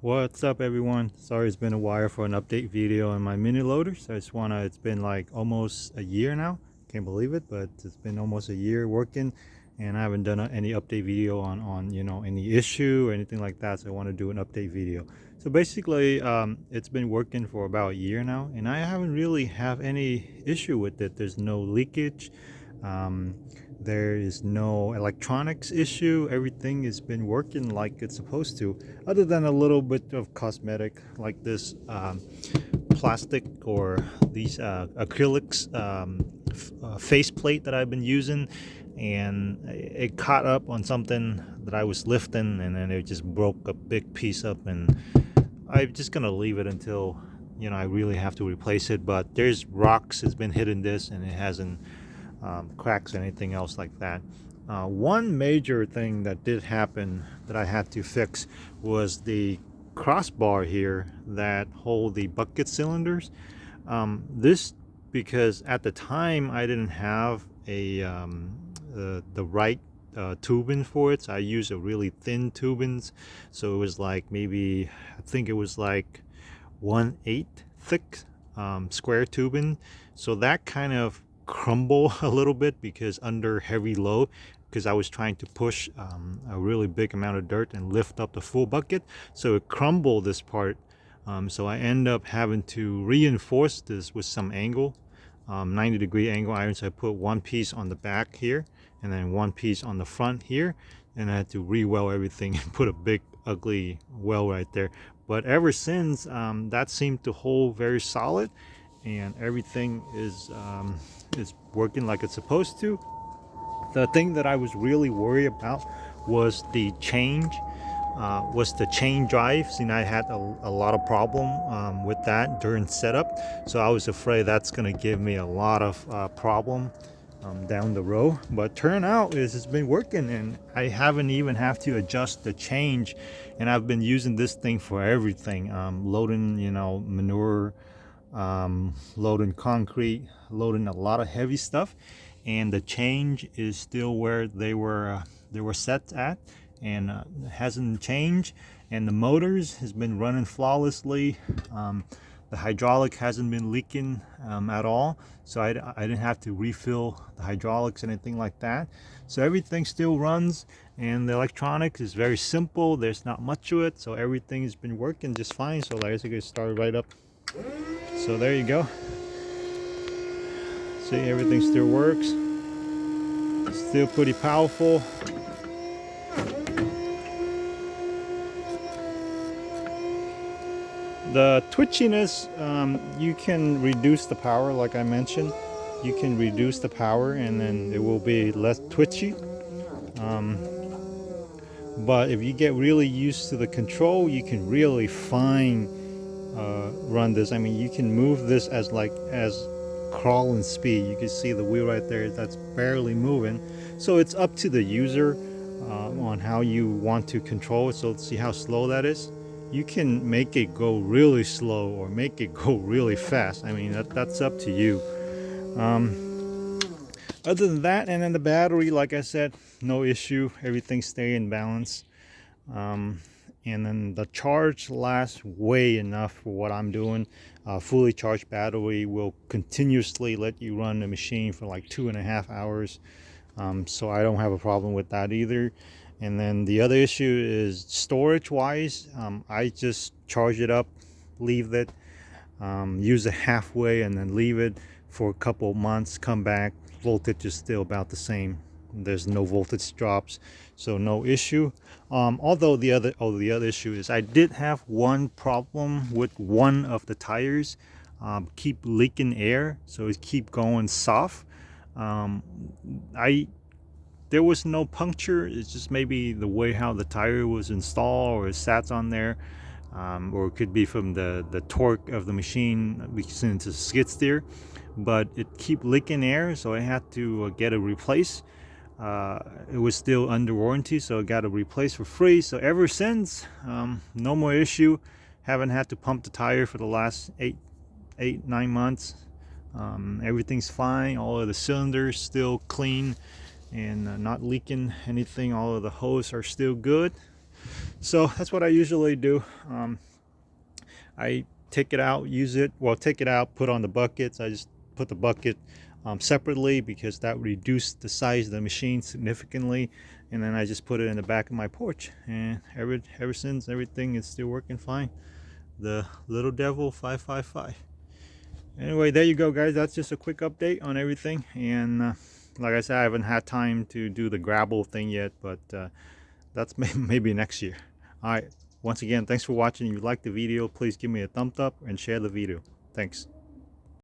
What's up, everyone? Sorry it's been a while for an update video on my mini loaders. It's been like almost a year now. Can't believe it, but it's been almost a year working and I haven't done any update video on any issue or anything like that. So I want to do an update video. So basically, it's been working for about a year now and I haven't really have any issue with it. There's no leakage. Um, there is no electronics issue. Everything has been working like it's supposed to, other than a little bit of cosmetic like this plastic or these acrylics faceplate that I've been using, and it caught up on something that I was lifting and then it just broke a big piece up, and I'm just gonna leave it until I really have to replace it. But there's rocks has been hitting this and it hasn't cracks or anything else like that. One major thing that did happen that I had to fix was the crossbar here that hold the bucket cylinders. This because at the time I didn't have the right tubing for it, so I used a really thin tubings. So it was like maybe I think it was like 1/8 thick square tubing. So that kind of crumble a little bit because under heavy load, because I was trying to push a really big amount of dirt and lift up the full bucket, so it crumbled this part. So I end up having to reinforce this with some angle, 90-degree angle iron. So I put one piece on the back here and then one piece on the front here, and I had to re-weld everything and put a big ugly well right there. But ever since, that seemed to hold very solid and everything is working like it's supposed to. The thing that I was really worried about was the chain drives, and I had a lot of problem with that during setup. So I was afraid that's going to give me a lot of problem down the road. But turn out is it's been working, and I haven't even have to adjust the change. And I've been using this thing for everything, loading manure, loading concrete, loading a lot of heavy stuff, and the change is still where they were set at, and hasn't changed. And the motors has been running flawlessly. The hydraulic hasn't been leaking at all, so I didn't have to refill the hydraulics, anything like that. So everything still runs, and the electronics is very simple. There's not much to it, so everything has been working just fine. So let's get started right up. So there you go. See, everything still works. It's still pretty powerful. The twitchiness, you can reduce the power, like I mentioned. You can reduce the power and then it will be less twitchy. But if you get really used to the control, you can really fine run this. I mean, you can move this as crawling speed. You can see the wheel right there, that's barely moving. So it's up to the user on how you want to control it. So let's see how slow that is. You can make it go really slow or make it go really fast. I mean, that's up to you. Other than that, and then the battery, like I said, no issue. Everything stay in balance. And then the charge lasts way enough for what I'm doing. Fully charged battery will continuously let you run the machine for like 2.5 hours. So I don't have a problem with that either. And then the other issue is storage wise. I just charge it up, leave it, use it halfway, and then leave it for a couple months, come back, voltage is still about the same. There's no voltage drops, so no issue. Although the other issue is I did have one problem with one of the tires, keep leaking air, so it keep going soft. I There was no puncture. It's just maybe the way how the tire was installed or it sat on there, or it could be from the torque of the machine since it's a skid steer. But it keep leaking air, so I had to get a replace. It was still under warranty, so I got a replace for free. So ever since, no more issue. Haven't had to pump the tire for the last 9 months. Everything's fine. All of the cylinders still clean and not leaking anything. All of the hoses are still good. So that's what I usually do. I take it out, use it, well, take it out, put on the buckets. I just put the bucket separately because that would reduce the size of the machine significantly. And then I just put it in the back of my porch, and ever since, everything is still working fine. The Little Devil 555. Anyway, there you go, guys. That's just a quick update on everything. And like I said, I haven't had time to do the gravel thing yet, but that's maybe next year. All right, once again, thanks for watching. If you liked the video, please give me a thumbs up and share the video. Thanks.